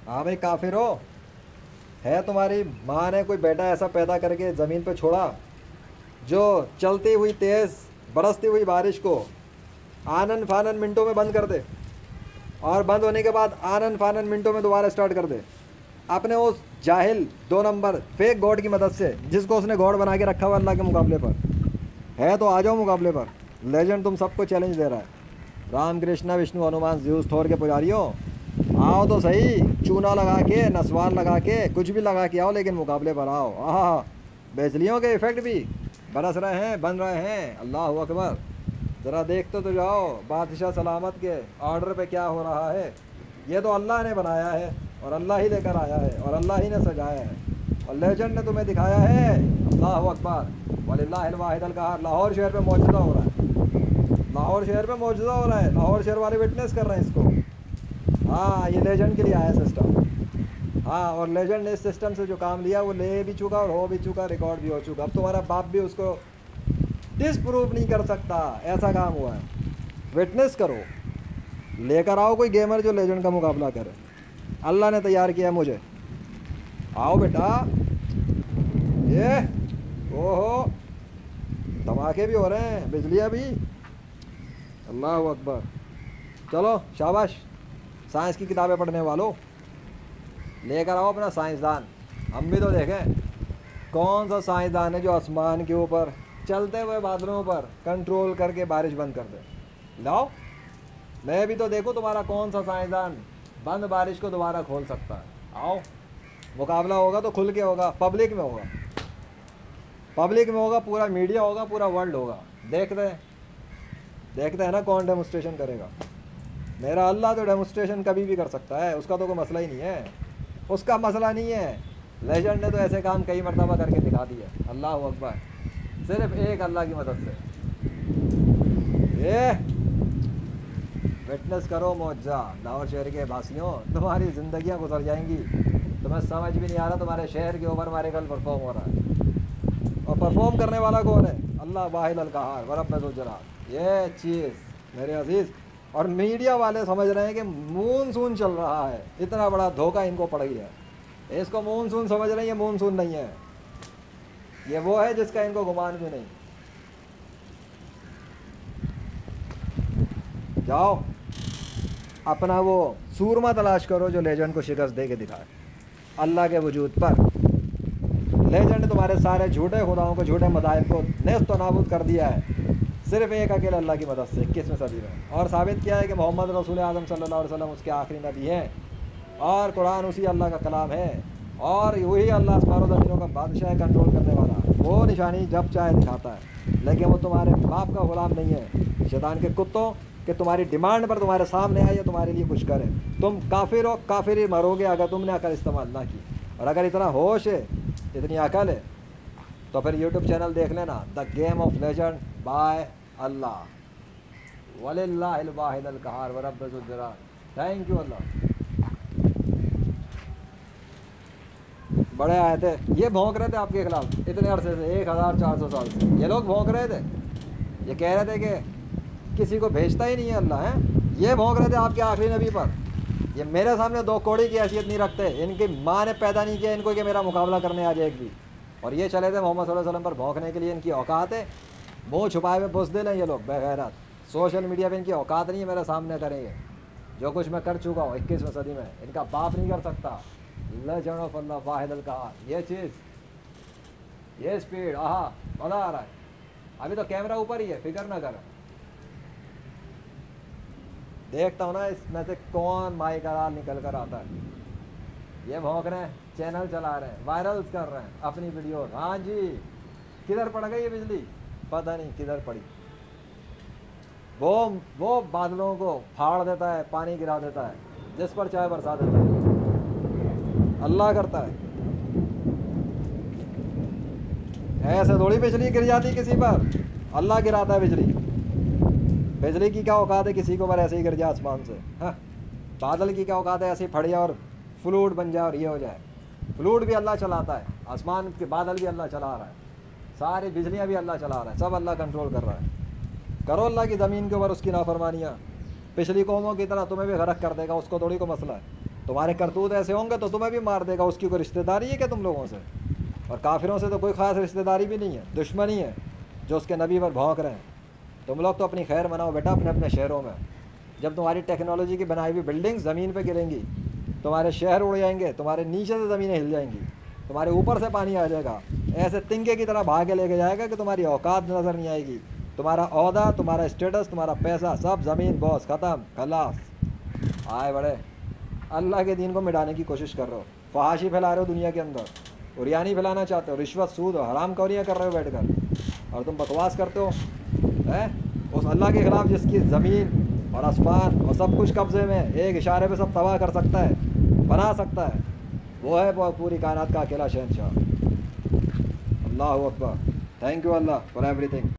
हाँ भाई काफिर हो। है तुम्हारी माँ ने कोई बेटा ऐसा पैदा करके ज़मीन पे छोड़ा जो चलती हुई तेज़ बरसती हुई बारिश को आनन फानन मिनटों में बंद कर दे, और बंद होने के बाद आनन फानन मिनटों में दोबारा स्टार्ट कर दे, अपने उस जाहिल 2 नंबर फेक गॉड की मदद से, जिसको उसने गॉड बना के रखा हुआ अल्लाह के मुकाबले पर। है तो आ जाओ मुकाबले पर। लेजेंड तुम सबको चैलेंज दे रहा है। राम कृष्णा विष्णु हनुमान ज्यूस थोर के पुजारियों, आओ तो सही, चूना लगा के नसवार लगा के कुछ भी लगा के आओ, लेकिन मुकाबले पर आओ। आह, बिजलियों के इफेक्ट भी बरस रहे हैं, बन रहे हैं। अल्लाह अकबर। ज़रा देखते तो जाओ बादशाह सलामत के ऑर्डर पे क्या हो रहा है। ये तो अल्लाह ने बनाया है और अल्लाह ही लेकर आया है और अल्लाह ही ने सजाया है और लेजेंड ने तुम्हें दिखाया है। अल्लाह अकबर वलिल्लाहिल वाहिदुल कहार। लाहौर शहर पे मौजूदा हो रहा है, लाहौर शहर पे मौजूदा हो रहा है। लाहौर शहर वाले विटनेस कर रहे हैं इसको। हाँ, ये लेजेंड के लिए आया सिस्टम। हाँ, और लेजेंड ने इस सिस्टम से जो काम लिया वो ले भी चुका और हो भी चुका, रिकॉर्ड भी हो चुका। अब तुम्हारा बाप भी उसको डिसप्रूव नहीं कर सकता, ऐसा काम हुआ है। विटनेस करो, लेकर आओ कोई गेमर जो लेजेंड का मुकाबला करे। अल्लाह ने तैयार किया मुझे। आओ बेटा। ये ओहो, धमाके भी हो रहे हैं, बिजलियाँ भी। अल्लाह अकबर। चलो शाबाश, साइंस की किताबें पढ़ने वालों, लेकर आओ अपना साइंसदान। हम भी तो देखें कौन सा साइंसदान है जो आसमान के ऊपर चलते हुए बादलों पर कंट्रोल करके बारिश बंद कर दे। लाओ, मैं भी तो देखो तुम्हारा कौन सा साइंसदान बंद बारिश को दोबारा खोल सकता है। आओ, मुकाबला होगा तो खुल के होगा, पब्लिक में होगा, पब्लिक में होगा, पूरा मीडिया होगा, पूरा वर्ल्ड होगा। देखते हैं ना कौन डेमोस्ट्रेशन करेगा। मेरा अल्लाह तो डेमोस्ट्रेशन कभी भी कर सकता है, उसका तो कोई मसला ही नहीं है, उसका मसला नहीं है। लेजेंड ने तो ऐसे काम कई मरतबा करके दिखा दिया। अल्लाह अकबर। सिर्फ एक अल्लाह की मदद से। ये विटनेस करो मौजा। लाहौर शहर के वासियों, तुम्हारी ज़िंदगियां गुजर जाएंगी, तुम्हें समझ भी नहीं आ रहा तुम्हारे शहर के ऊपर हमारे कल परफॉर्म हो रहा है। और परफॉर्म करने वाला कौन है? अल्लाह वाहिद अल कहार वरब्बुल जलाल। ये चीज़ मेरे अजीज़, और मीडिया वाले समझ रहे हैं कि मूनसून चल रहा है। इतना बड़ा धोखा इनको पड़ गया है। इसको मूनसून समझ रहे हैं, ये मूनसून नहीं है, ये वो है जिसका इनको गुमान भी नहीं। जाओ अपना वो सूरमा तलाश करो जो लेजेंड को शिकस्त दे के दिखाए अल्लाह के वजूद पर। लेजेंड ने तुम्हारे सारे झूठे खुदाओं को, झूठे मज़ाहिब को नेस्त व नाबूद कर दिया है सिर्फ एक अकेले अल्लाह की मदद से 21वीं सदी में, और साबित किया है कि मोहम्मद रसूल आज़म सल्लल्लाहु अलैहि वसल्लम उसके आखिरी नबी हैं और कुरान उसी अल्लाह का कलाम है और वही अल्लाह आसमानों ज़मीनों का बादशाह है, कंट्रोल करने वाला। वो निशानी जब चाहे दिखाता है, लेकिन वो तुम्हारे बाप का गुलाम नहीं है, शैतान के कुत्तों कि तुम्हारी डिमांड पर तुम्हारे सामने आए या तुम्हारे लिए कुछ करे। तुम काफिर हो, काफिर ही मरोगे अगर तुमने अकल इस्तेमाल ना की। और अगर इतना होश है, इतनी अकल है, तो फिर यूट्यूब चैनल देख लेना, the game of legend by Allah वलिल्लाहिल वाहिदुल कहार व रब्बुल जलाल। थैंक यू अल्लाह। बड़े आए थे, ये भौंक रहे थे आपके खिलाफ इतने अरसे से, 1400 साल से ये लोग भौंक रहे थे। ये कह रहे थे कि किसी को भेजता ही नहीं है अल्लाह है। ये भौंक रहे थे आपके आखिरी नबी पर। ये मेरे सामने 2 कौड़ी की हैसियत नहीं रखते, इनकी माँ ने पैदा नहीं किया इनको कि मेरा मुकाबला करने आ जाए एक भी। और ये चले थे मोहम्मद सल्लल्लाहु अलैहि वसल्लम पर भौंकने के लिए। इनकी औकात है, मुँह छुपाए हुए बुज़दिल हैं ये लोग बेगैरत। सोशल मीडिया पे इनकी औकात नहीं है मेरे सामने करेंगे जो कुछ मैं कर चुका हूँ 21वीं सदी में, इनका बाप नहीं कर सकता। लेजेंड ऑफ अल्लाह वाहिद अल कहार। ये चीज़, ये स्पीड, आहा मज़ा आ रहा है। अभी तो कैमरा ऊपर ही है, फिक्र ना कर। देखता हूँ ना इसमें से कौन माई करार निकल कर आता है। ये भौंक रहे हैं, चैनल चला रहे हैं, वायरल्स कर रहे हैं अपनी वीडियो। हाँ जी, किधर पड़ गई ये बिजली, पता नहीं किधर पड़ी। वो बादलों को फाड़ देता है, पानी गिरा देता है, जिस पर चाहे बरसा देता है, अल्लाह करता है। ऐसे थोड़ी बिजली गिर जाती किसी पर, अल्लाह गिराता है बिजली। बिजली की क्या औकात है किसी को पर ऐसे ही गिर जाए आसमान से। हाँ, बादल की क्या औकात है ऐसे ही फट जाए और फ्लूड बन जाए और ये हो जाए। फ्लूड भी अल्लाह चलाता है, आसमान के बादल भी अल्लाह चला रहा है, सारी बिजलियाँ भी अल्लाह चला रहा है, सब अल्लाह कंट्रोल कर रहा है। करो अल्लाह की ज़मीन के ऊपर उसकी नाफरमानियाँ। पिछली कौमों की तरह तुम्हें भी गरक कर देगा, उसको थोड़ी को मसला है। तुम्हारे करतूत ऐसे होंगे तो तुम्हें भी मार देगा। उसकी कोई रिश्तेदारी है क्या तुम लोगों से? और काफिरों से तो कोई ख़ास रिश्तेदारी भी नहीं है, दुश्मनी है जो उसके नबी पर भौंक रहे हैं। तुम लोग तो अपनी खैर मनाओ बेटा अपने अपने शहरों में। जब तुम्हारी टेक्नोलॉजी की बनाई हुई बिल्डिंग्स ज़मीन पे गिरेंगी, तुम्हारे शहर उड़ जाएंगे, तुम्हारे नीचे से ज़मीनें हिल जाएंगी, तुम्हारे ऊपर से पानी आ जाएगा, ऐसे तिनके की तरह भाग के लेके जाएगा कि तुम्हारी औकात नज़र नहीं आएगी। तुम्हारा ओहदा, तुम्हारा स्टेटस, तुम्हारा पैसा सब ज़मीन बॉस ख़त्म खलास। आए बड़े अल्लाह के दीन को मिटाने की कोशिश कर रहे हो, फहाशी फैला रहे हो दुनिया के अंदर, उरियानी फैलाना चाहते हो, रिश्वत सूद और हराम कौरियाँ कर रहे हो बैठ कर, और तुम बकवास करते हो हैं उस अल्लाह के ख़िलाफ़ जिसकी ज़मीन और आसमान और सब कुछ कब्ज़े में, एक इशारे पे सब तबाह कर सकता है, बना सकता है। वो है पूरी कायनात का अकेला शहंशाह। अल्लाह अकबर। Thank you Allah for everything.